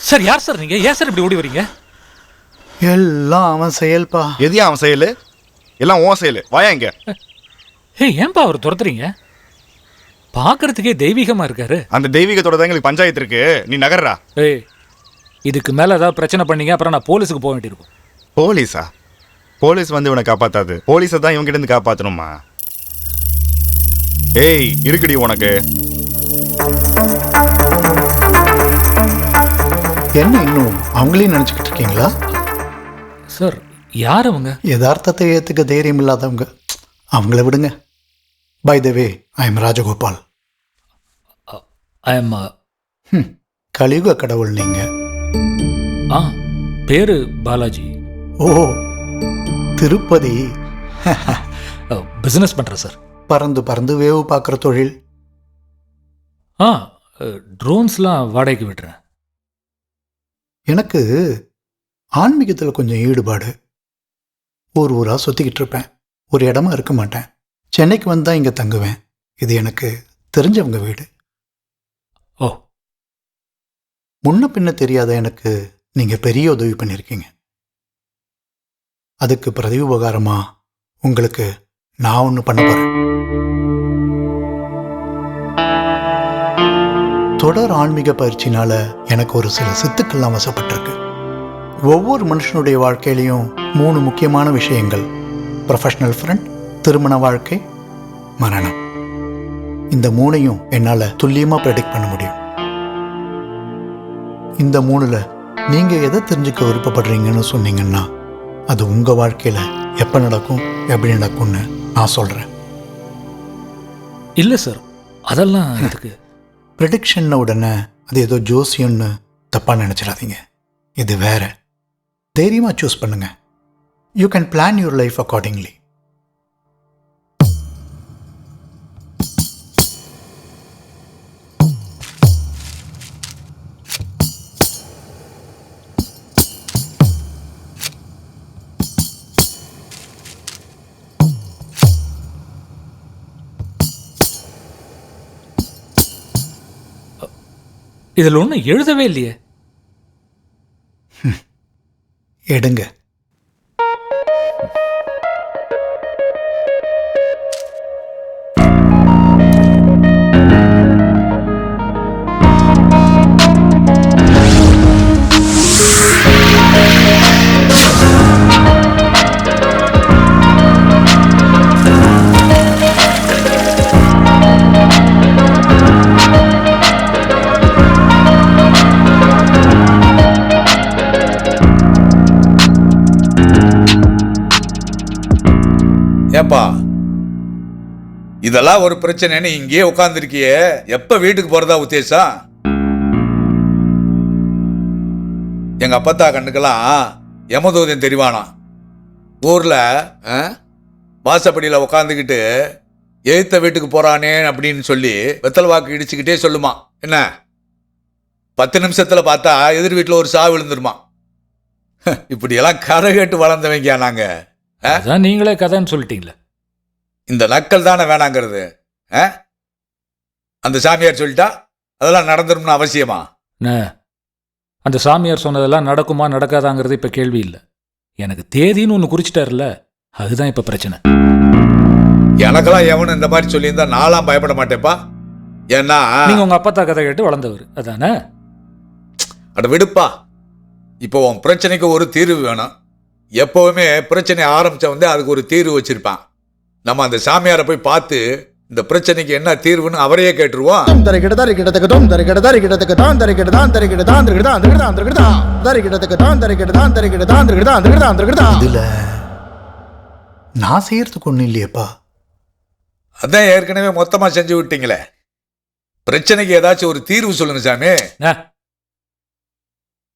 Sir யார் sir நீங்க? ஏன் சார் இப்படி ஓடி வரீங்க? எல்லாம் அவன் செயல்பா. எதையா அவன் செயல்? எல்லாம் உன் செயல். வாயா இங்க. ஏன்பா அவர் துரத்துறீங்க? பார்க்கறதுக்கே தெய்வீகமா இருக்காரு. அந்த தெய்வீகத்தோட தான் எங்களுக்கு பஞ்சாயத்து இருக்கு. நீ நகர்றா. இதுக்கு மேல ஏதாவது பிரச்சனை பண்ணீங்க அப்புறம் நான் போலீஸுக்கு போக வேண்டியிருக்கும். போலீஸா? போலீஸ் வந்து இவனை காப்பாத்தாது. போலீஸை தான் இவங்க கிட்ட இருந்து காப்பாற்றணுமா? ஏய் இருக்குடி உனக்கு. என்ன இன்னும் அவங்களையும் நினச்சிக்கிட்டு இருக்கீங்களா? சார் யார் அவங்க? யதார்த்தத்தை ஏற்றுக்க தைரியம் இல்லாதவங்க. அவங்கள விடுங்க. By the way, I am Rajagopal. I am கலியுக கடவுள் நீங்க. பேரு பாலாஜி. ஓ, திருப்பதி. பிஸ்னஸ் பண்ணுறேன் சார். பறந்து பறந்து வேவு பார்க்குற தொழில். ட்ரோன்ஸ்லாம் வாடகைக்கு விட்டுறேன். எனக்கு ஆன்மீகத்தில் கொஞ்சம் ஈடுபாடு. ஊராக சுற்றிக்கிட்டு இருப்பேன். ஒரு இடமா இருக்க மாட்டேன். சென்னைக்கு வந்தால் இங்கே தங்குவேன். இது எனக்கு தெரிஞ்சவங்க வீடு. ஓ, முன்ன பின்ன தெரியாத எனக்கு நீங்கள் பெரிய உதவி பண்ணியிருக்கீங்க. அதுக்கு பிரதி உபகாரமாக உங்களுக்கு நான் ஒன்று பண்ண போகிறேன். தொடர் ஆன்மீக பயிற்சினால எனக்கு ஒரு சில சித்துக்கள்லாம் வசப்பட்டிருக்கு. ஒவ்வொரு மனுஷனுடைய வாழ்க்கையிலையும் 3 முக்கியமான விஷயங்கள்: ப்ரொஃபஷனல் ஃப்ரெண்ட், திருமண வாழ்க்கை, மரணம். இந்த 3ஐயும் என்னால் துல்லியமாக ப்ரெடிக்ட் பண்ண முடியும். இந்த 3ல் நீங்கள் எதை தெரிஞ்சுக்க விருப்பப்படுறீங்கன்னு சொன்னீங்கன்னா அது உங்கள் வாழ்க்கையில் எப்போ நடக்கும், எப்படி நடக்கும்னு நான் சொல்கிறேன். இல்லை சார், அதெல்லாம் இதுக்கு ப்ரெடிக்ஷன் உடனே அது ஏதோ ஜோசியம்னு தப்பாக நினச்சிடாதீங்க. இது வேற. தைரியமாக சூஸ் பண்ணுங்க. You can plan your life accordingly. இதில் ஒன்றும் எழுதவே இல்லையே. எடுங்க. ஏப்பா, இதெல்லாம் ஒரு பிரச்சனைன்னு இங்கேயே உட்காந்துருக்கியே, எப்ப வீட்டுக்கு போறதா உத்தேசம்? எங்க அப்பத்தா கண்ணுக்கெல்லாம் யமதூதன் தெரிவானா. ஊர்ல வாசப்படியில உட்காந்துக்கிட்டு எய்த்த வீட்டுக்கு போறானே அப்படின்னு சொல்லி வெத்தல் வாக்கு இடிச்சுக்கிட்டே சொல்லுமா. என்ன 10 நிமிஷத்துல பார்த்தா எதிர் வீட்டுல ஒரு சாவு விழுந்துருமா. இப்படியெல்லாம் கதை கேட்டு வளர்ந்தவங்க நாங்க. அதான் நீங்களே கதைன்னு சொல்லிட்டீங்களே. இந்த நக்கல் தானே வேணாங்கிறது. அந்த சாமியார் சொல்லிட்டா அதெல்லாம் நடந்துரும்னு அவசியமா? அந்த சாமியார் சொன்னதெல்லாம் நடக்குமா நடக்காதாங்கிறது இப்ப கேள்வி இல்லை. எனக்கு தேதின்னு ஒன்று குறிச்சிட்டாருல்ல, அதுதான் இப்ப பிரச்சனை. எனக்கெல்லாம் எவனு இந்த மாதிரி சொல்லியிருந்தா நான்லாம் பயப்பட மாட்டேப்பா. ஏன்னா நீங்க உங்க அப்பத்தா கதை கேட்டு வளர்ந்தவர் அதானே. அட விடுப்பா. இப்போ உன் பிரச்சனைக்கு ஒரு தீர்வு வேணும். எப்பவுமே பிரச்சனை ஆரம்பிச்ச வந்து அதுக்கு ஒரு தீர்வு வச்சிருப்பான். நம்ம அந்த சாமியாரை போய் பார்த்து இந்த பிரச்சனைக்கு என்ன தீர்வுன்னு அவரையே கேட்டுருவோம். இதுல நான் செய்யறதுக்கு ஒண்ணு இல்லையப்பா. அதான் ஏற்கனவே மொத்தமா செஞ்சு விட்டீங்களே. பிரச்சனைக்கு ஏதாச்சும் ஒரு தீர்வு சொல்லுங்க சாமி.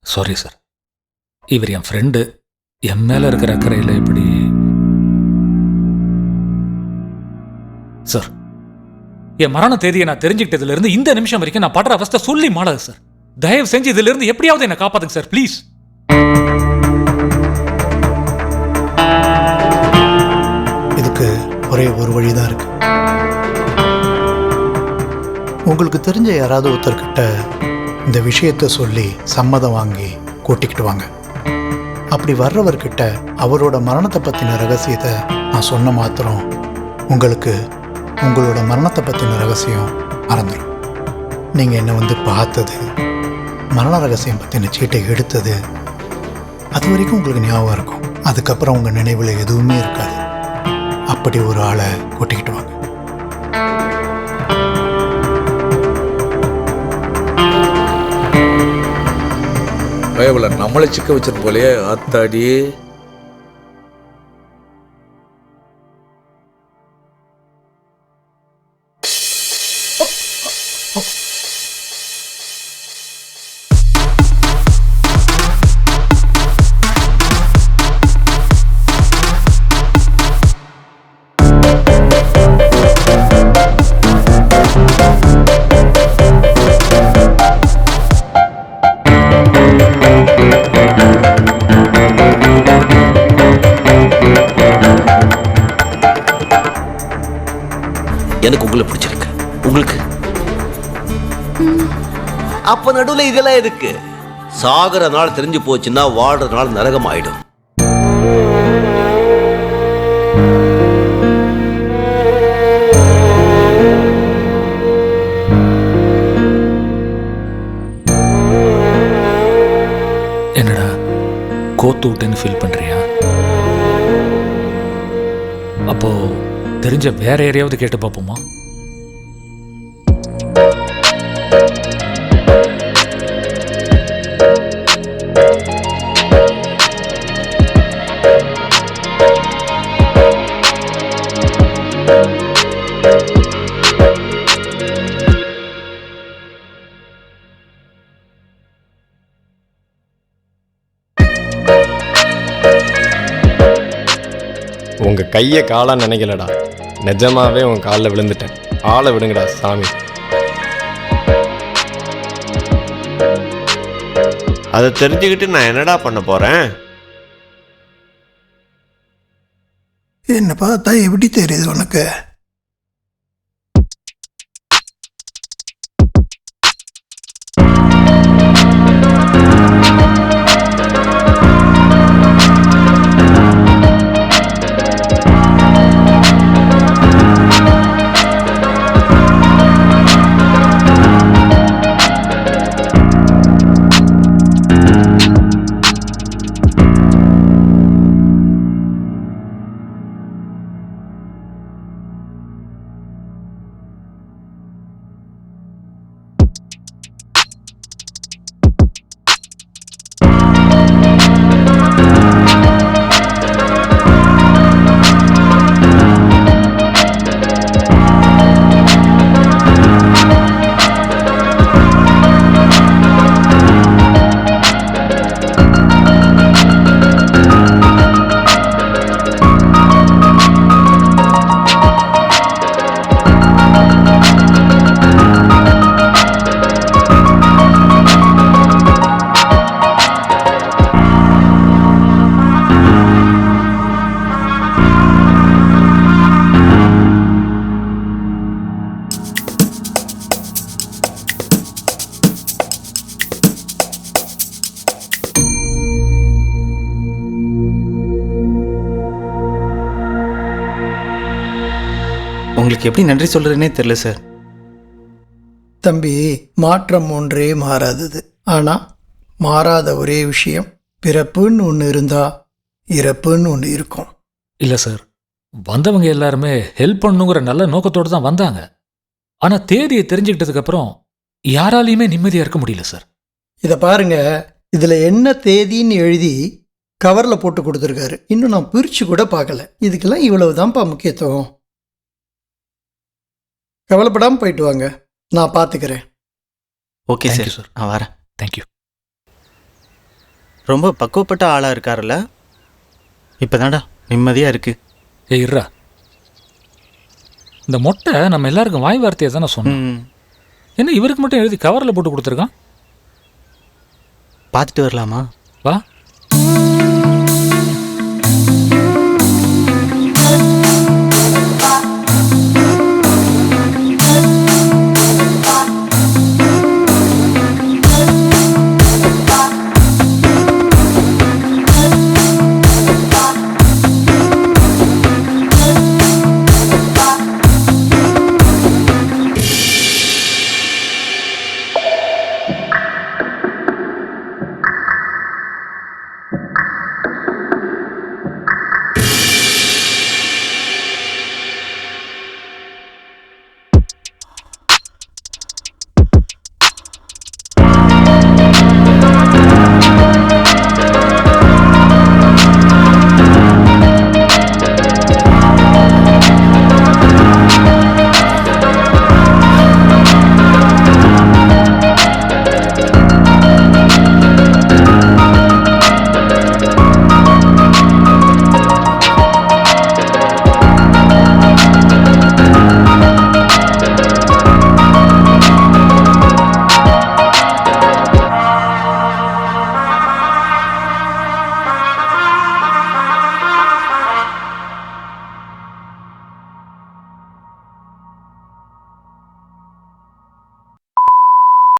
சாரி சார், இவர் என் ஃப்ரெண்டு. என் மேல இருக்கிற அக்கறையில் எப்படி சார்? என் மரண தேதியை நான் தெரிஞ்சுக்கிட்டதுல இருந்து இந்த நிமிஷம் வரைக்கும் நான் படுற அவஸ்தை சொல்லி மாடாது சார். தயவு செஞ்சு இதுல இருந்து எப்படியாவது என்ன காப்பாத்துங்க சார், ப்ளீஸ். இதுக்கு ஒரே ஒரு வழிதான் இருக்கு. உங்களுக்கு தெரிஞ்ச யாராவது ஒருத்தர்கிட்ட இந்த விஷயத்தை சொல்லி சம்மதம் வாங்கி கூட்டிக்கிட்டு வாங்க. அப்படி வர்றவர்கிட்ட அவரோட மரணத்தை பற்றின ரகசியத்தை நான் சொன்ன மாத்திரம் உங்களுக்கு உங்களோட மரணத்தை பற்றின ரகசியம் மறந்துடும். நீங்கள் என்னை வந்து பார்த்தது, மரண ரகசியம் பற்றின சீட்டை எடுத்தது, அது வரைக்கும் உங்களுக்கு ஞாபகம் இருக்கும். அதுக்கப்புறம் உங்கள் நினைவில் எதுவுமே இருக்காது. அப்படி ஒரு ஆளை கூட்டிக்கிட்டு வாங்க. பயவுல நம்மளை சிக்க வச்சிருக்க போலயே ஆத்தாடி. எனக்கு உங்களை பிடிச்சிருக்கு. உங்களுக்கு அப்ப நடுவில் இதெல்லாம் எதுக்கு? சாகர நாள் தெரிஞ்சு போச்சுன்னா வாழ்ற நாள் நரகம் ஆயிடும். என்னடா கோத்து விட்டேன்னு ஃபீல் பண்றியா? அப்போ தெரிஞ்ச வேற யாரையாவது கேட்டு பார்ப்போமா? உங்கள் கையை காலாக நினைக்கலடா, நிஜமாவே உன் காலில் விழுந்துட்டேன். ஆளை விடுங்கடா சாமி. அதை தெரிஞ்சுக்கிட்டு நான் என்னடா பண்ண போறேன்? என்ன பார்த்தா எப்படி தெரியுது உனக்கு? உங்களுக்கு எப்படி நன்றி சொல்கிறதுனே தெரியல சார். தம்பி, மாற்றம் ஒன்றே மாறாதது. ஆனால் மாறாத ஒரே விஷயம், பிறப்புன்னு ஒன்று இருந்தால் இறப்புன்னு ஒன்று இருக்கும். இல்லை சார், வந்தவங்க எல்லாருமே ஹெல்ப் பண்ணுங்கிற நல்ல நோக்கத்தோடு தான் வந்தாங்க. ஆனால் தேதியை தெரிஞ்சுக்கிட்டதுக்கப்புறம் யாராலையுமே நிம்மதியாக இருக்க முடியல சார். இதை பாருங்க, இதில் என்ன தேதின்னு எழுதி கவரில் போட்டு கொடுத்துருக்காரு. இன்னும் நான் பிரித்து கூட பார்க்கல. இதுக்கெல்லாம் இவ்வளவு தான்ப்பா முக்கியத்துவம். கவலைப்படாமல் போயிட்டு வாங்க, நான் பார்த்துக்கிறேன். Okay Thank sir, you, sir. நான் வரேன். தேங்க்யூ. ரொம்ப பக்குவப்பட்ட ஆளாக இருக்காருல்ல? இப்போ தான்டா நிம்மதியாக இருக்குது. ஏய் இருடா, இந்த மொட்டை நம்ம எல்லாருக்கும் வாய் வார்த்தையை தானே சொன்னோம். என்ன இவருக்கு மட்டும் எழுதி கவரில் போட்டு கொடுத்துருக்கான்? பார்த்துட்டு வரலாமா? வா.